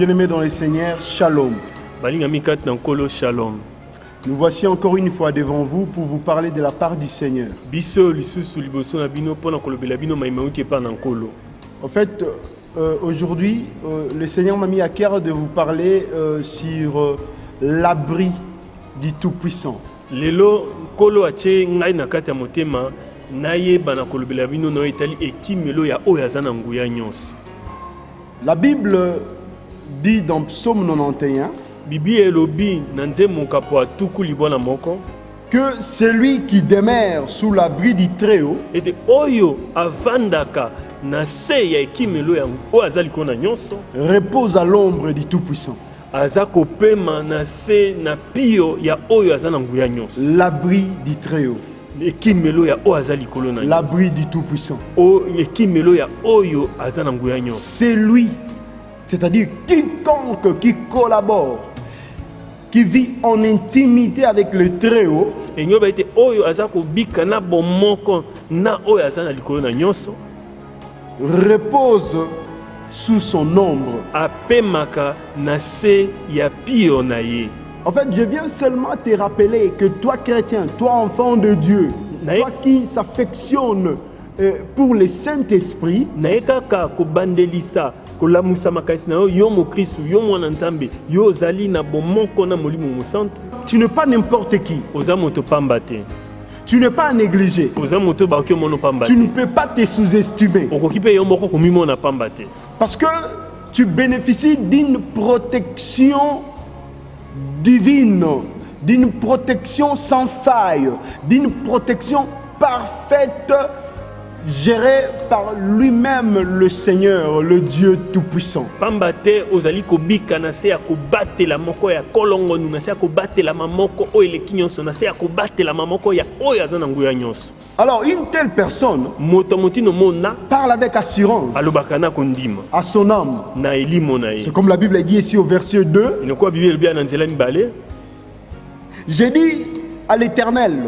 Bien-aimés dans le Seigneur, Shalom. Shalom. Nous voici encore une fois devant vous pour vous parler de la part du Seigneur. En fait, aujourd'hui, le Seigneur m'a mis à cœur de vous parler sur l'abri du Tout-Puissant. La Bible dit dans Psaume 91 que celui qui demeure sous l'abri du Très-Haut repose à l'ombre du Tout-Puissant. L'abri du Très-Haut. L'abri du Tout-Puissant. C'est lui, c'est-à-dire quiconque qui collabore, qui vit en intimité avec le Très-Haut, repose sous son ombre. En fait, je viens seulement te rappeler que toi chrétien, toi enfant de Dieu, toi qui s'affectionne pour le Saint-Esprit, tu n'es pas n'importe qui. Tu n'es pas à négliger. Tu ne peux pas te sous-estimer. Parce que tu bénéficies d'une protection divine, d'une protection sans faille, d'une protection parfaite, gérée par lui-même, le Seigneur, le Dieu Tout-Puissant. Alors une telle personne parle avec assurance à son âme. C'est comme la Bible dit ici au verset 2. J'ai dit à l'Éternel,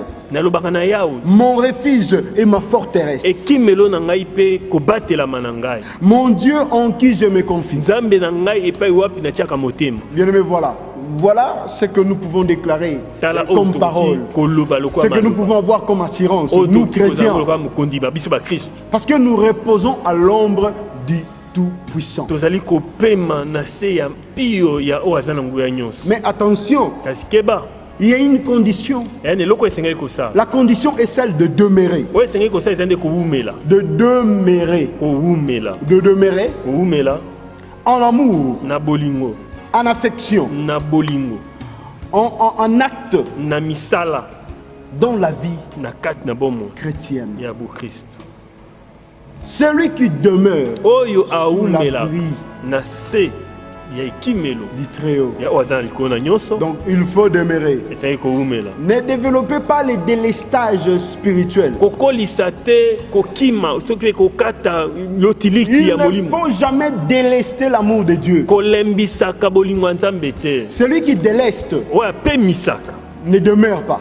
mon refuge et ma forteresse, mon Dieu en qui je me confie. Bien-aimé, voilà ce que nous pouvons déclarer comme parole, ce que nous pouvons avoir comme assurance, nous chrétiens, parce que nous reposons à l'ombre du Tout-Puissant. Mais attention, il y a une condition. La condition est celle de demeurer. De demeurer en amour, en affection, en acte, dans la vie chrétienne. Celui qui demeure sous l'abri du Très-Haut. Donc il faut demeurer. Ne développez pas les délestages spirituels. Il ne faut jamais délester l'amour de Dieu. Celui qui déleste ne demeure pas.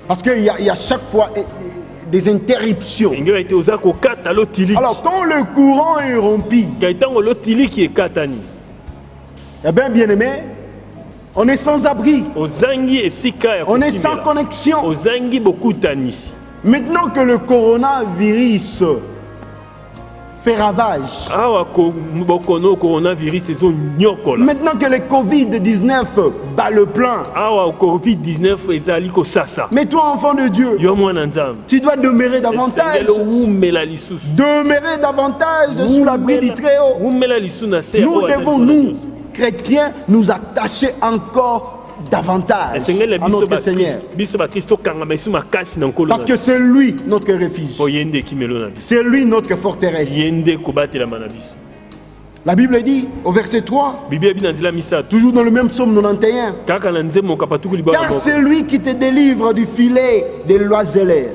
Parce qu'il y a chaque fois des interruptions. Alors quand le courant est rompu, eh bien, bien-aimé, on est sans abri. On est sans connexion. Maintenant que le coronavirus fait ravage, maintenant que le Covid-19 bat le plein, mais toi, enfant de Dieu, tu dois demeurer davantage. Demeurer davantage sous l'abri du Très-Haut. Nous devons, nous, chrétiens, nous attacher encore davantage à notre Seigneur. Parce que c'est lui notre refuge. C'est lui notre forteresse. La Bible dit au verset 3, toujours dans le même psaume 91, car c'est lui qui te délivre du filet des l'oiseleur.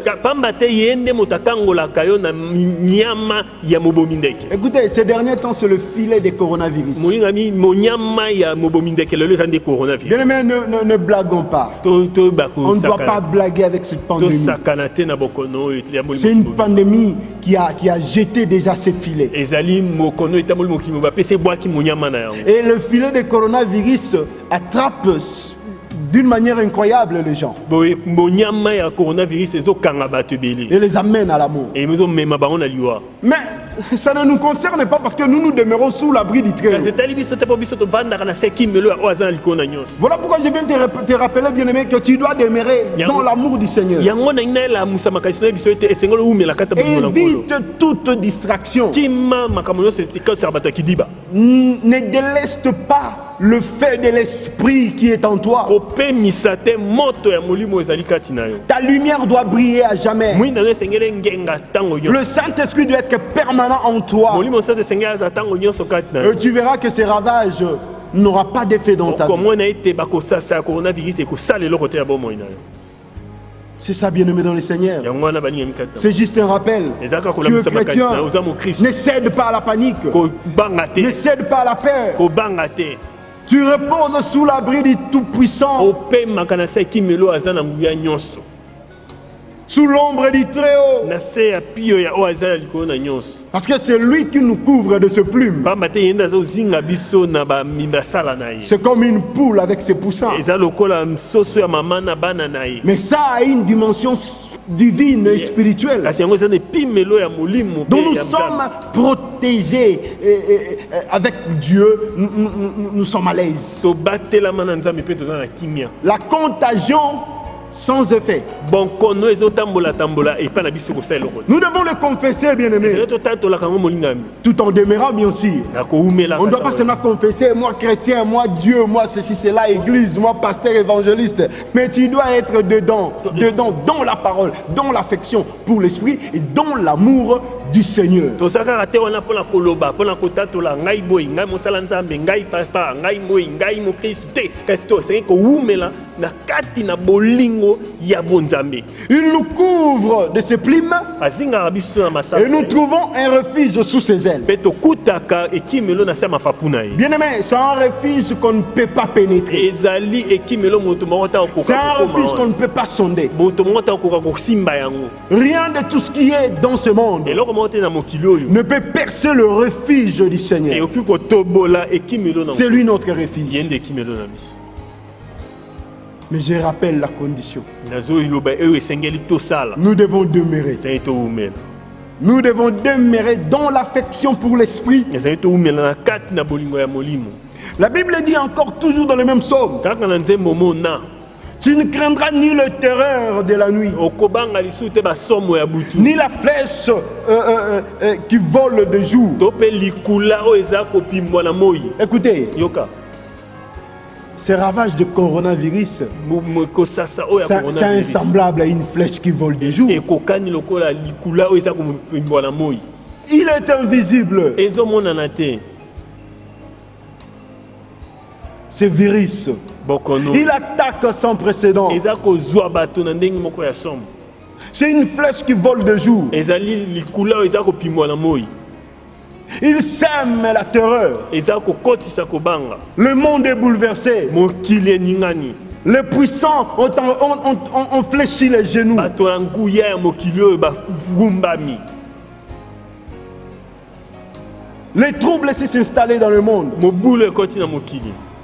Écoutez, ces derniers temps, c'est le filet des coronavirus. Bien-aimés, ne blaguons pas. On ne doit pas blaguer avec cette pandémie. C'est une pandémie qui a jeté déjà ses filets. Et le filet de coronavirus attrape d'une manière incroyable les gens. Et les amène à l'amour. Mais ça ne nous concerne pas parce que nous demeurons sous l'abri du Très-Haut. Voilà pourquoi je viens te rappeler, bien-aimé, que tu dois demeurer dans l'amour du Seigneur. Évite toute distraction. Ne déleste pas le fait de l'esprit qui est en toi. Ta lumière doit briller à jamais. Le Saint-Esprit doit être permanent en toi. Et tu verras que ces ravages n'auront pas d'effet dans ta vie. C'est ça, bien-aimé dans le Seigneur. C'est juste un rappel. Tu es chrétien. Ne cède pas à la panique. Ne cède pas à la peur. Tu reposes sous l'abri du Tout-Puissant. Sous l'ombre du Très-Haut. Parce que c'est lui qui nous couvre de ce plume. C'est comme une poule avec ses poussins. Mais ça a une dimension divine et spirituelle. Donc nous sommes protégés avec Dieu. Nous sommes à l'aise. La contagion sans effet. Nous devons le confesser, bien-aimé, tout en demeurant bien sûr. On ne doit pas seulement confesser, moi chrétien, moi Dieu, moi ceci, cela, église, moi pasteur, évangéliste. Mais tu dois être dedans, dans la parole, dans l'affection pour l'esprit et dans l'amour du Seigneur. Il nous couvre de ses plumes et nous trouvons un refuge sous ses ailes. Bien-aimé, c'est un refuge qu'on ne peut pas pénétrer. C'est un refuge qu'on ne peut pas sonder. Rien de tout ce qui est dans ce monde ne peut percer le refuge du Seigneur. C'est lui notre refuge. Mais je rappelle la condition. Nous devons demeurer. Nous devons demeurer dans l'affection pour l'esprit. La Bible dit encore, toujours dans le même psaume, tu ne craindras ni le terreur de la nuit, ni la flèche qui vole de jour. Écoutez, ce ravage de coronavirus, c'est insemblable à une flèche qui vole de jour. Il est invisible. Ce virus, il attaque sans précédent. C'est une flèche qui vole de jour. Il sème la terreur. Le monde est bouleversé. Les puissants ont fléchi les genoux. Les troubles s'est installés dans le monde.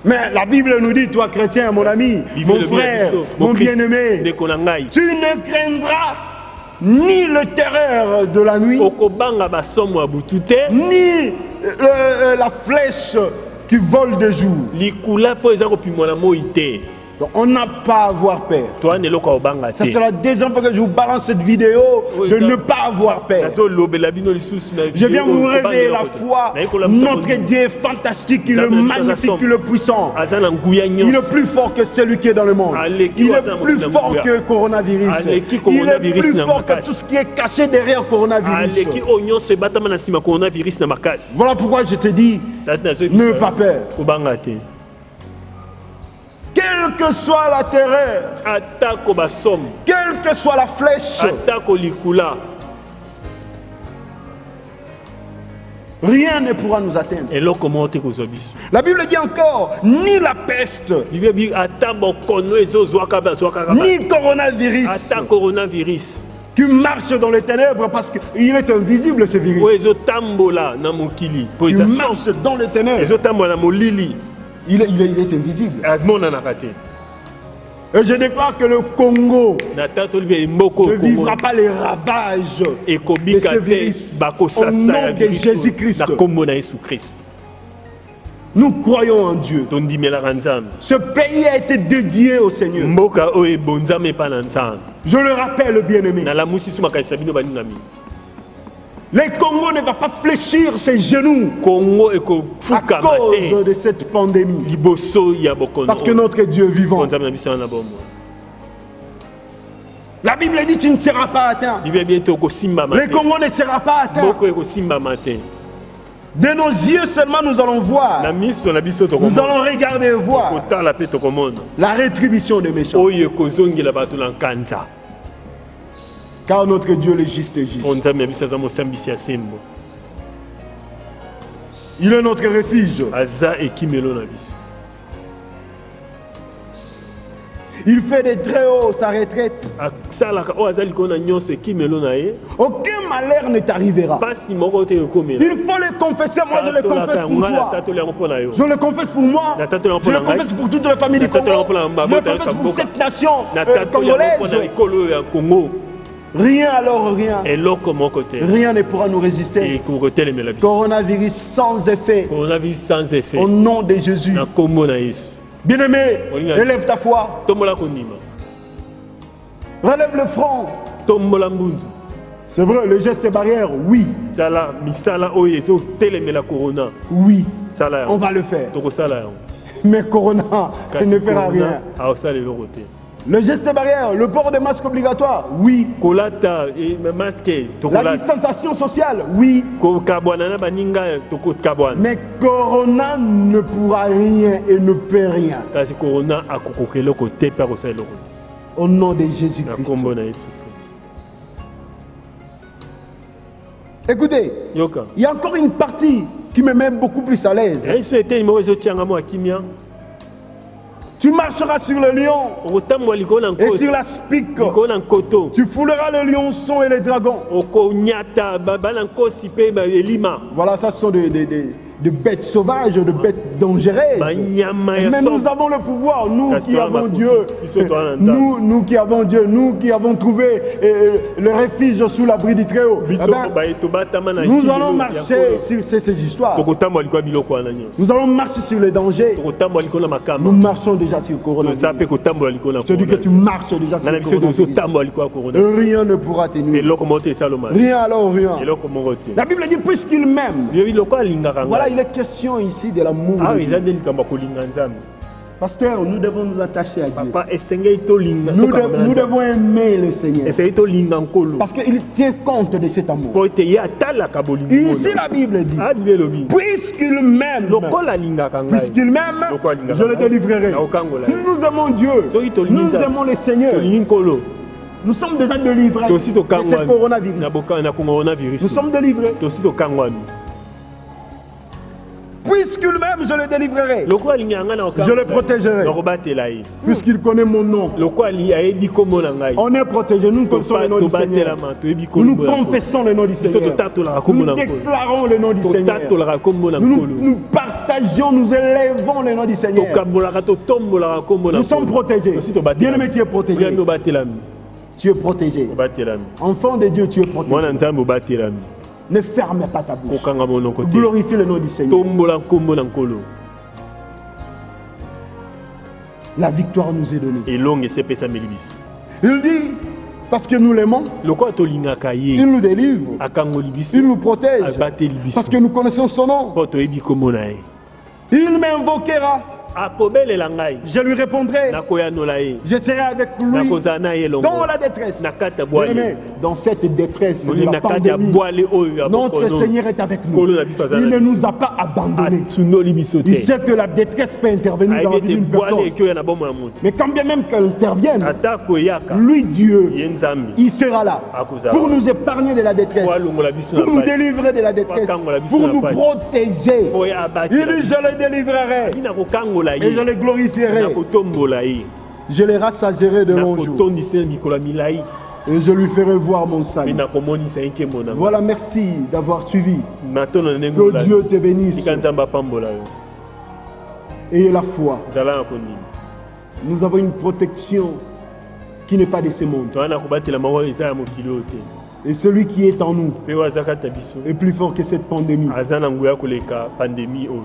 Mais la Bible nous dit, toi chrétien, mon ami, mon frère, mon bien-aimé, tu ne craindras ni le terreur de la nuit, ni la flèche qui vole de jour. Donc on n'a pas à avoir peur. Ça sera la deuxième fois que je vous balance cette vidéo de ne pas avoir peur. Je viens vous révéler la foi. Notre Dieu est fantastique, il est magnifique, il est puissant. Il est plus fort que celui qui est dans le monde. Il est plus fort que le coronavirus. Il est plus fort que tout ce qui est caché derrière le coronavirus. Voilà pourquoi je te dis, n'aie pas peur. Quelle que soit la terreur, quelle que soit la flèche, rien ne pourra nous atteindre. La Bible dit encore, ni la peste, ni coronavirus, qui marche dans les ténèbres parce qu'il est invisible, ce virus. Qui marche dans les ténèbres. Il est invisible. Et je déclare que le Congo ne vivra pas les ravages de ce virus au nom de Jésus-Christ. Nous croyons en Dieu. Ce pays a été dédié au Seigneur. Je le rappelle, bien-aimé. Le Congo ne va pas fléchir ses genoux à cause de cette pandémie. Parce que notre Dieu est vivant. La Bible dit tu ne seras pas atteint. Le Congo ne sera pas atteint. De nos yeux seulement nous allons voir. Nous allons regarder et voir la rétribution des méchants. Car notre Dieu est le juste juge. Il est notre refuge. Il fait des très hauts sa retraite. Aucun malheur ne t'arrivera. Il faut le confesser. Moi, je le confesse pour toi. Je le confesse pour moi. Je le confesse pour toute la famille du Congo. Je le confesse pour cette nation congolaise. Rien alors rien. Rien ne pourra nous résister. Coronavirus sans effet. Au nom de Jésus. Bien-aimé, élève ta foi. Relève le front. C'est vrai, le geste barrière, oui. Oui, on va le faire. Mais Corona ne fera rien. Le geste barrière, le port de masque obligatoire, oui. La distanciation sociale, oui. Mais Corona ne pourra rien et ne peut rien. Au nom de Jésus-Christ. Écoutez, il y a encore une partie qui me met beaucoup plus à l'aise. Tu marcheras sur le lion et sur la spique. Tu fouleras le lionçon et les dragons. Voilà, ça sont de bêtes sauvages, de bêtes dangereuses. Mais nous avons le pouvoir, nous qui avons Dieu. Nous qui avons Dieu, nous qui avons trouvé le refuge sous l'abri du Très-Haut. Nous allons marcher sur ces histoires. Nous allons marcher sur les dangers. Nous marchons déjà sur le coronavirus. Je te dis que tu marches déjà sur le coronavirus. Rien ne pourra tenir. Rien alors rien. La Bible dit puisqu'il m'aime. Voilà, il est question ici de l'amour. Pasteur, nous devons nous attacher à Dieu. Nous devons aimer le Seigneur. Parce qu'il tient compte de cet amour. Ici, la Bible dit puisqu'il m'aime, je le délivrerai. Nous aimons Dieu. Nous aimons le Seigneur. Nous sommes déjà délivrés de ce coronavirus. Nous sommes délivrés. Puisqu'il m'aime, je le délivrerai. Je le protégerai. Puisqu'il connaît mon nom. On est protégé. Nous connaissons le nom du Seigneur. Nous confessons le nom du Seigneur. Nous déclarons le nom du Seigneur. Nous partageons, nous élevons le nom du Seigneur. Nous sommes protégés. Bien-aimé, tu es protégé. Tu es protégé. Enfant de Dieu, tu es protégé. Ne ferme pas ta bouche. Glorifie le nom du Seigneur. La victoire nous est donnée. Il dit, parce que nous l'aimons, il nous délivre, il nous protège, parce que nous connaissons son nom. Il m'invoquera. Je lui répondrai. Je serai avec lui dans la détresse. Dans cette détresse de la pandémie, notre Seigneur est avec nous. Il ne nous a pas abandonnés. Il sait que la détresse peut intervenir dans la vie d'une personne. Mais quand bien même qu'elle intervienne, lui, Dieu, il sera là pour nous épargner de la détresse, pour nous délivrer de la détresse, pour nous protéger. Il dit, je le délivrerai. Et je les glorifierai. Je les rassasierai de longs jours. Et je lui ferai voir mon salut. Mina komoni sa inke mona. Voilà, merci d'avoir suivi. Matono nengo Que Dieu te bénisse. Ikanzamba pambola yo. Et la foi. Zala koni. Nous avons une protection qui n'est pas de ce monde. Toana kobatela mawa eza ya mokili ote. Et celui qui est en nous Pe wazakata biso. est plus fort que cette pandémie. Azana nguya koleka pandémie o.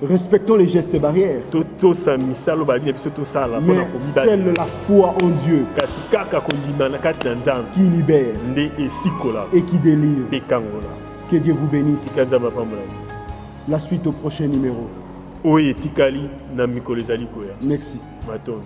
Respectons les gestes barrières. Toto sa misalo bali biso to sala Mais pona komibala. seule la foi en Dieu Kasi kaka kondima na kati na nzambe. qui libère Nde esikola. et qui délivre. Pe kangola. Que Dieu vous bénisse. Ikanzamba pambola. La suite au prochain numéro. Oye tikali na mikolo ezali koya. Merci. Matono.